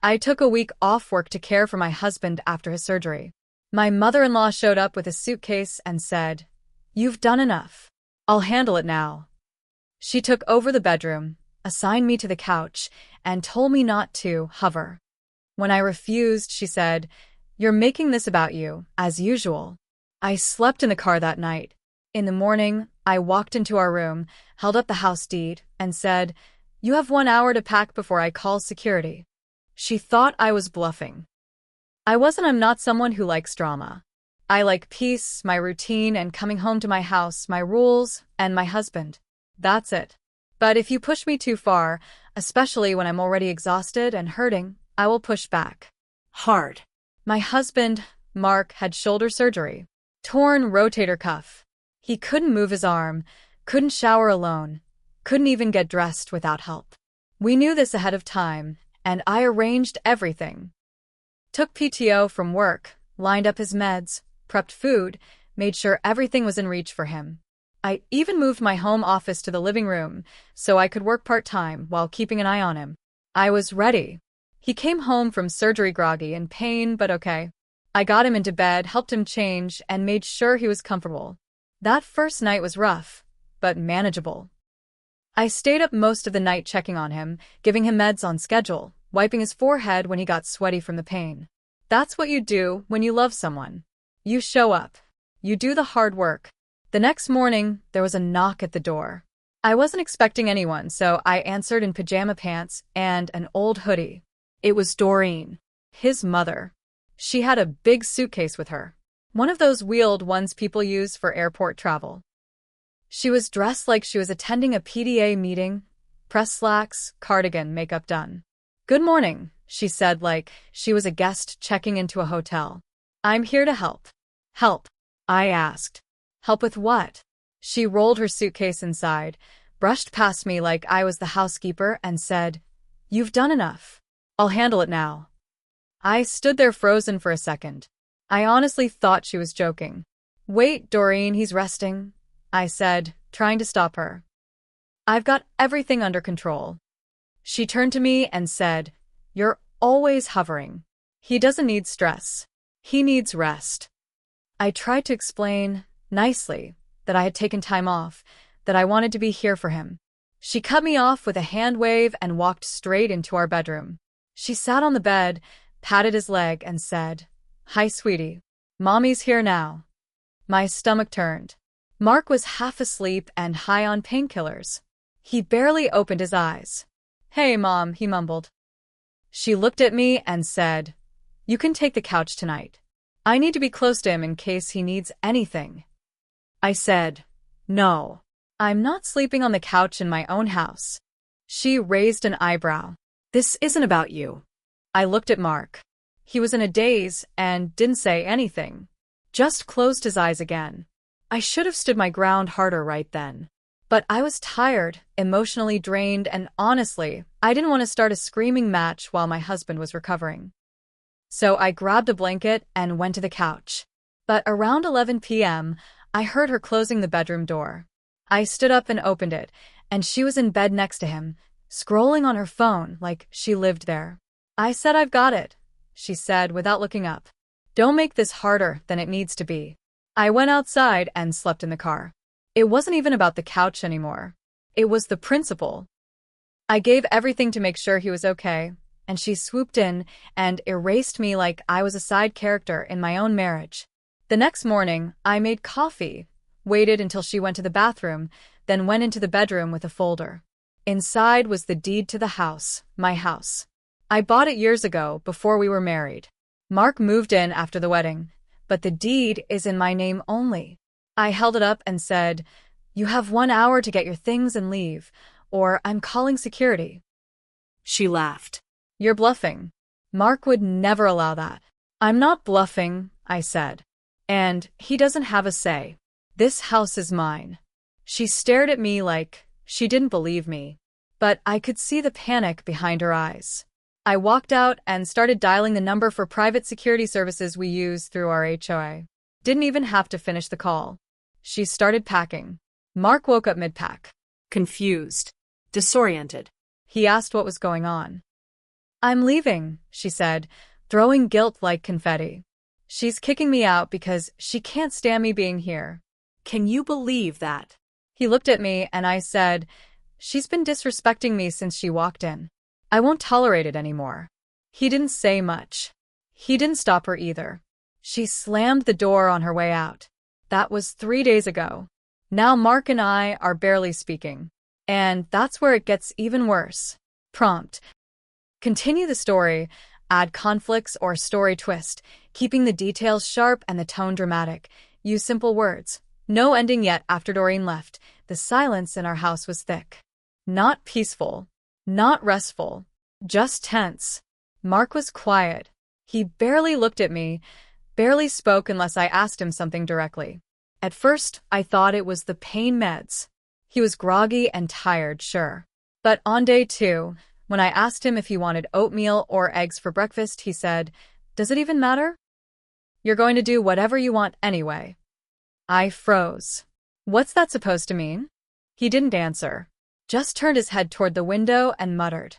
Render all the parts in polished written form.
I took a week off work to care for my husband after his surgery. My mother-in-law showed up with a suitcase and said, "You've done enough. I'll handle it now." She took over the bedroom, assigned me to the couch, and told me not to hover. When I refused, she said, "You're making this about you, as usual." I slept in the car that night. In the morning, I walked into our room, held up the house deed, and said, "You have 1 hour to pack before I call security." She thought I was bluffing. I'm not someone who likes drama. I like peace, my routine, and coming home to my house, my rules, and my husband. That's it. But if you push me too far, especially when I'm already exhausted and hurting, I will push back. Hard. My husband, Mark, had shoulder surgery. Torn rotator cuff. He couldn't move his arm, couldn't shower alone, couldn't even get dressed without help. We knew this ahead of time, and I arranged everything. Took PTO from work, lined up his meds, prepped food, made sure everything was in reach for him. I even moved my home office to the living room so I could work part-time while keeping an eye on him. I was ready. He came home from surgery groggy and pain, but okay. I got him into bed, helped him change, and made sure he was comfortable. That first night was rough, but manageable. I stayed up most of the night checking on him, giving him meds on schedule, wiping his forehead when he got sweaty from the pain. That's what you do when you love someone. You show up. You do the hard work. The next morning, there was a knock at the door. I wasn't expecting anyone, so I answered in pajama pants and an old hoodie. It was Doreen, his mother. She had a big suitcase with her, one of those wheeled ones people use for airport travel. She was dressed like she was attending a PDA meeting, press slacks, cardigan, makeup done. "Good morning," she said like she was a guest checking into a hotel. "I'm here to help." "Help?" I asked. "Help with what?" She rolled her suitcase inside, brushed past me like I was the housekeeper, and said, "You've done enough. I'll handle it now." I stood there frozen for a second. I honestly thought she was joking. "Wait, Doreen, he's resting," I said, trying to stop her. "I've got everything under control." She turned to me and said, "You're always hovering. He doesn't need stress. He needs rest." I tried to explain, nicely, that I had taken time off, that I wanted to be here for him. She cut me off with a hand wave and walked straight into our bedroom. She sat on the bed, patted his leg, and said, "Hi, sweetie. Mommy's here now." My stomach turned. Mark was half asleep and high on painkillers. He barely opened his eyes. "Hey, Mom," he mumbled. She looked at me and said, "You can take the couch tonight. I need to be close to him in case he needs anything." I said, "No. I'm not sleeping on the couch in my own house." She raised an eyebrow. "This isn't about you." I looked at Mark. He was in a daze and didn't say anything. Just closed his eyes again. I should have stood my ground harder right then. But I was tired, emotionally drained, and honestly, I didn't want to start a screaming match while my husband was recovering. So I grabbed a blanket and went to the couch. But around 11 p.m., I heard her closing the bedroom door. I stood up and opened it, and she was in bed next to him, scrolling on her phone like she lived there. I said, "I've got it," she said without looking up. "Don't make this harder than it needs to be." I went outside and slept in the car. It wasn't even about the couch anymore. It was the principle. I gave everything to make sure he was okay, and she swooped in and erased me like I was a side character in my own marriage. The next morning, I made coffee, waited until she went to the bathroom, then went into the bedroom with a folder. Inside was the deed to the house, my house. I bought it years ago, before we were married. Mark moved in after the wedding, but the deed is in my name only. I held it up and said, "You have 1 hour to get your things and leave, or I'm calling security." She laughed. "You're bluffing." Mark would never allow that. "I'm not bluffing," I said. "And he doesn't have a say. This house is mine." She stared at me like she didn't believe me, but I could see the panic behind her eyes. I walked out and started dialing the number for private security services we use through our HOA. Didn't even have to finish the call. She started packing. Mark woke up mid-pack. Confused. Disoriented. He asked what was going on. I'm leaving, she said, throwing guilt like confetti. She's kicking me out because she can't stand me being here. Can you believe that? He looked at me and I said, she's been disrespecting me since she walked in. I won't tolerate it anymore. He didn't say much. He didn't stop her either. She slammed the door on her way out. That was 3 days ago. Now Mark and I are barely speaking. And that's where it gets even worse. Prompt. Continue the story, add conflicts or story twist, keeping the details sharp and the tone dramatic. Use simple words. No ending yet after Doreen left. The silence in our house was thick. Not peaceful. Not restful. Just tense. Mark was quiet. He barely looked at me, barely spoke unless I asked him something directly. At first, I thought it was the pain meds. He was groggy and tired, sure. But on day 2, when I asked him if he wanted oatmeal or eggs for breakfast, he said, "Does it even matter? You're going to do whatever you want anyway." I froze. What's that supposed to mean? He didn't answer, just turned his head toward the window and muttered,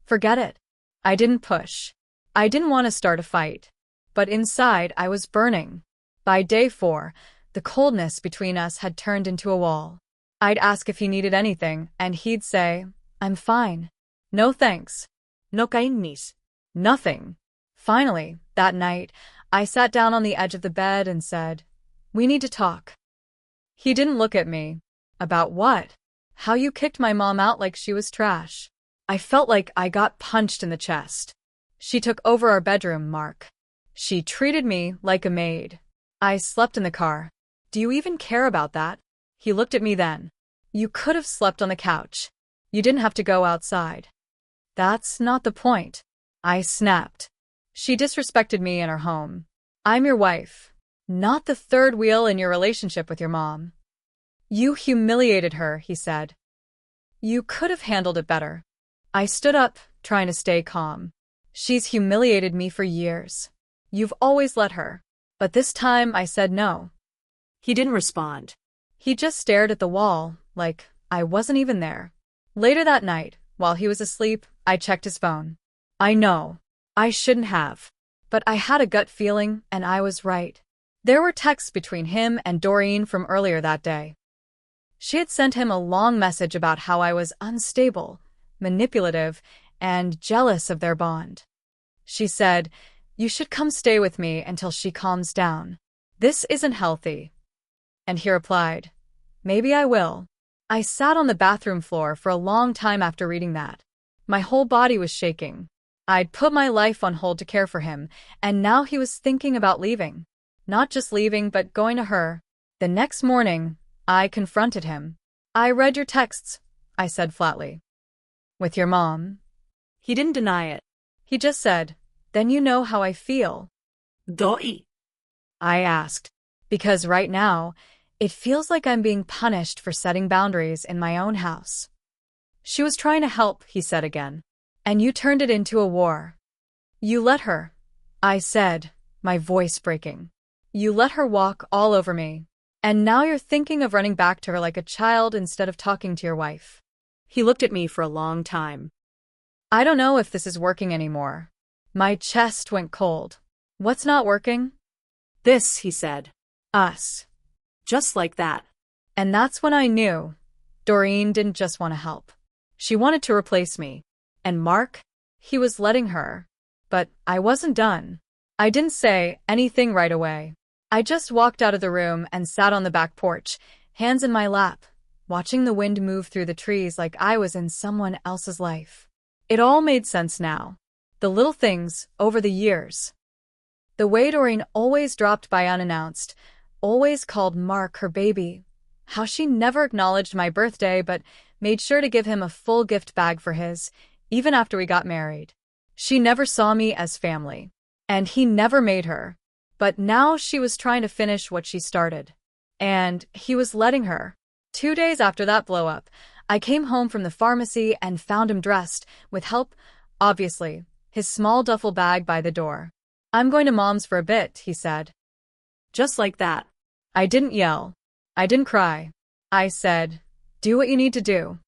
"Forget it." I didn't push. I didn't want to start a fight. But inside, I was burning. By day 4, the coldness between us had turned into a wall. I'd ask if he needed anything, and he'd say, "I'm fine. No thanks. No kainis. Nothing." Finally, that night, I sat down on the edge of the bed and said, "We need to talk." He didn't look at me. About what? How you kicked my mom out like she was trash. I felt like I got punched in the chest. She took over our bedroom, Mark. She treated me like a maid. I slept in the car. Do you even care about that? He looked at me then. You could have slept on the couch. You didn't have to go outside. That's not the point. I snapped. She disrespected me in her home. I'm your wife, not the third wheel in your relationship with your mom. You humiliated her, he said. You could have handled it better. I stood up, trying to stay calm. She's humiliated me for years. You've always let her. But this time I said no. He didn't respond. He just stared at the wall, like I wasn't even there. Later that night, while he was asleep, I checked his phone. I know. I shouldn't have. But I had a gut feeling, and I was right. There were texts between him and Doreen from earlier that day. She had sent him a long message about how I was unstable, manipulative, and jealous of their bond. She said, "You should come stay with me until she calms down. This isn't healthy." And he replied, "Maybe I will." I sat on the bathroom floor for a long time after reading that. My whole body was shaking. I'd put my life on hold to care for him, and now he was thinking about leaving. Not just leaving, but going to her. The next morning, I confronted him. "I read your texts," I said flatly. "With your mom?" He didn't deny it. He just said, "Then you know how I feel." Doi. I asked, because right now, it feels like I'm being punished for setting boundaries in my own house. "She was trying to help," he said again. "And you turned it into a war. You let her," I said, my voice breaking. "You let her walk all over me. And now you're thinking of running back to her like a child instead of talking to your wife." He looked at me for a long time. I don't know if this is working anymore. My chest went cold. "What's not working?" "This," he said. "Us." Just like that. And that's when I knew. Doreen didn't just want to help. She wanted to replace me. And Mark? He was letting her. But I wasn't done. I didn't say anything right away. I just walked out of the room and sat on the back porch, hands in my lap, watching the wind move through the trees like I was in someone else's life. It all made sense now. The little things, over the years. The way Doreen always dropped by unannounced, always called Mark her baby. How she never acknowledged my birthday but made sure to give him a full gift bag for his, even after we got married. She never saw me as family. And he never made her. But now she was trying to finish what she started. And he was letting her. 2 days after that blow-up, I came home from the pharmacy and found him dressed, with help, obviously, his small duffel bag by the door. "I'm going to Mom's for a bit," he said. Just like that. I didn't yell. I didn't cry. I said, "Do what you need to do."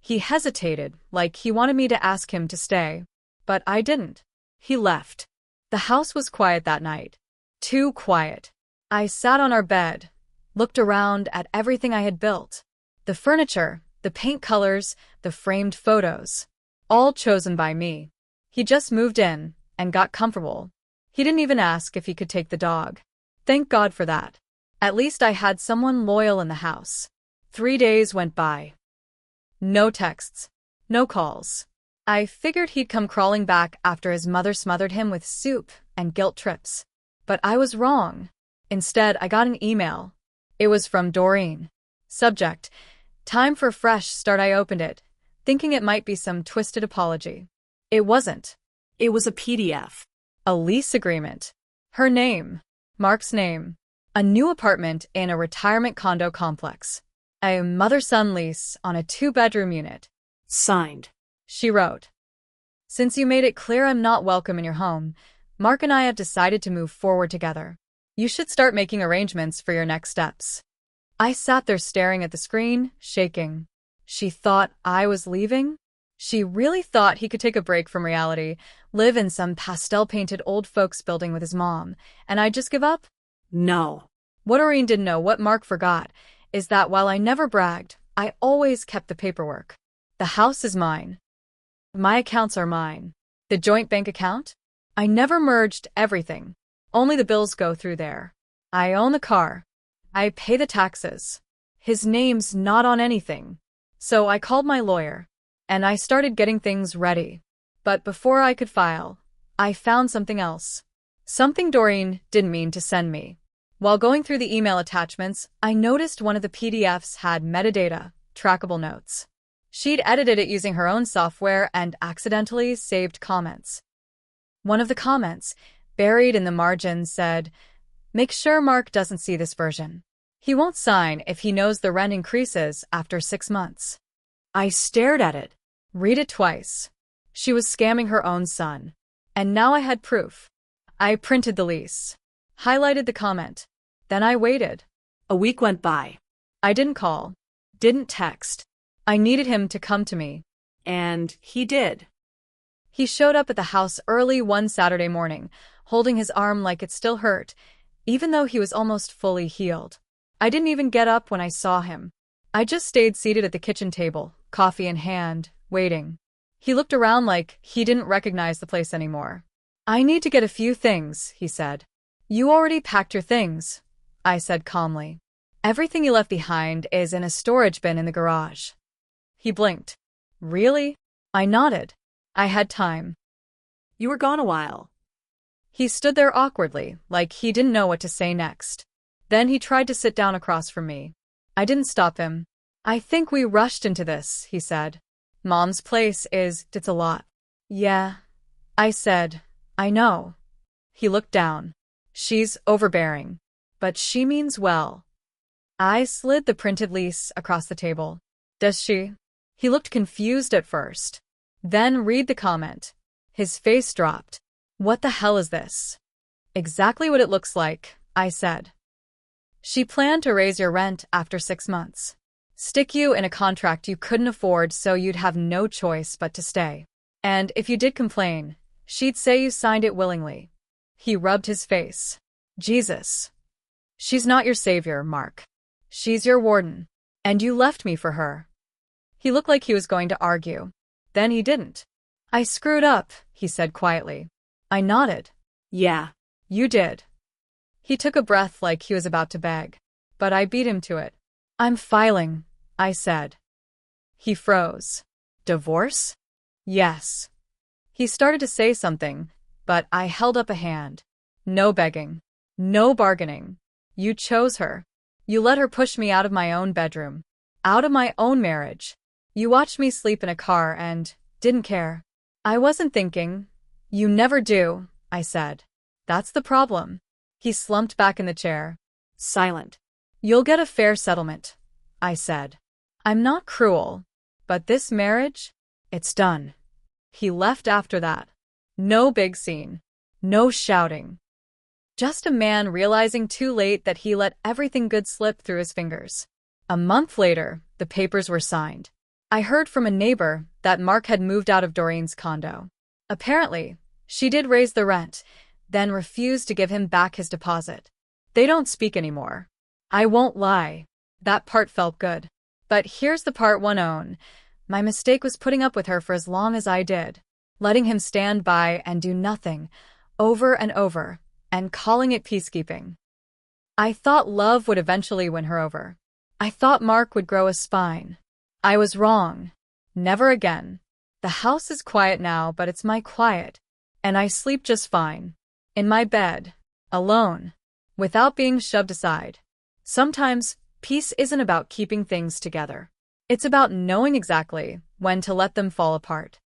He hesitated, like he wanted me to ask him to stay. But I didn't. He left. The house was quiet that night. Too quiet. I sat on our bed, looked around at everything I had built. The furniture, the paint colors, the framed photos. All chosen by me. He just moved in and got comfortable. He didn't even ask if he could take the dog. Thank God for that. At least I had someone loyal in the house. 3 days went by. No texts. No calls. I figured he'd come crawling back after his mother smothered him with soup and guilt trips. But I was wrong. Instead, I got an email. It was from Doreen. Subject: Time for a fresh start. I opened it, thinking it might be some twisted apology. It wasn't. It was a PDF. A lease agreement. Her name. Mark's name. A new apartment in a retirement condo complex. A mother-son lease on a 2-bedroom unit. Signed. She wrote. Since you made it clear I'm not welcome in your home, Mark and I have decided to move forward together. You should start making arrangements for your next steps. I sat there staring at the screen, shaking. She thought I was leaving? She really thought he could take a break from reality, live in some pastel-painted old folks building with his mom, and I'd just give up? No. What Doreen didn't know, what Mark forgot, is that while I never bragged, I always kept the paperwork. The house is mine. My accounts are mine. The joint bank account? I never merged everything. Only the bills go through there. I own the car. I pay the taxes. His name's not on anything. So I called my lawyer, and I started getting things ready. But before I could file, I found something else. Something Doreen didn't mean to send me. While going through the email attachments, I noticed one of the PDFs had metadata, trackable notes. She'd edited it using her own software and accidentally saved comments. One of the comments, buried in the margin, said, "Make sure Mark doesn't see this version. He won't sign if he knows the rent increases after 6 months." I stared at it. Read it twice. She was scamming her own son. And now I had proof. I printed the lease. Highlighted the comment. Then I waited. A week went by. I didn't call. Didn't text. I needed him to come to me. And he did. He showed up at the house early one Saturday morning, holding his arm like it still hurt, even though he was almost fully healed. I didn't even get up when I saw him. I just stayed seated at the kitchen table, coffee in hand, waiting. He looked around like he didn't recognize the place anymore. "I need to get a few things," he said. "You already packed your things," I said calmly. "Everything you left behind is in a storage bin in the garage." He blinked. "Really?" I nodded. I had time. You were gone a while. He stood there awkwardly, like he didn't know what to say next. Then he tried to sit down across from me. I didn't stop him. "I think we rushed into this," he said. "Mom's place it's a lot." "Yeah," I said. "I know." He looked down. "She's overbearing. But she means well." I slid the printed lease across the table. "Does she?" He looked confused at first. Then read the comment. His face dropped. "What the hell is this?" "Exactly what it looks like," I said. "She planned to raise your rent after 6 months. Stick you in a contract you couldn't afford so you'd have no choice but to stay. And if you did complain, she'd say you signed it willingly." He rubbed his face. "Jesus. She's not your savior, Mark. She's your warden. And you left me for her." He looked like he was going to argue. Then he didn't. "I screwed up," he said quietly. I nodded. "Yeah, you did." He took a breath like he was about to beg, but I beat him to it. "I'm filing," I said. He froze. "Divorce?" "Yes." He started to say something, but I held up a hand. "No begging. No bargaining. You chose her. You let her push me out of my own bedroom. Out of my own marriage. You watched me sleep in a car and didn't care." I wasn't thinking. "You never do," I said. "That's the problem." He slumped back in the chair. Silent. "You'll get a fair settlement," I said. "I'm not cruel. But this marriage? It's done." He left after that. No big scene. No shouting. Just a man realizing too late that he let everything good slip through his fingers. A month later, the papers were signed. I heard from a neighbor that Mark had moved out of Doreen's condo. Apparently, she did raise the rent, then refused to give him back his deposit. They don't speak anymore. I won't lie. That part felt good. But here's the part one own. My mistake was putting up with her for as long as I did, letting him stand by and do nothing, over and over, and calling it peacekeeping. I thought love would eventually win her over. I thought Mark would grow a spine. I was wrong. Never again. The house is quiet now, but it's my quiet, and I sleep just fine. In my bed, alone, without being shoved aside. Sometimes, peace isn't about keeping things together. It's about knowing exactly when to let them fall apart.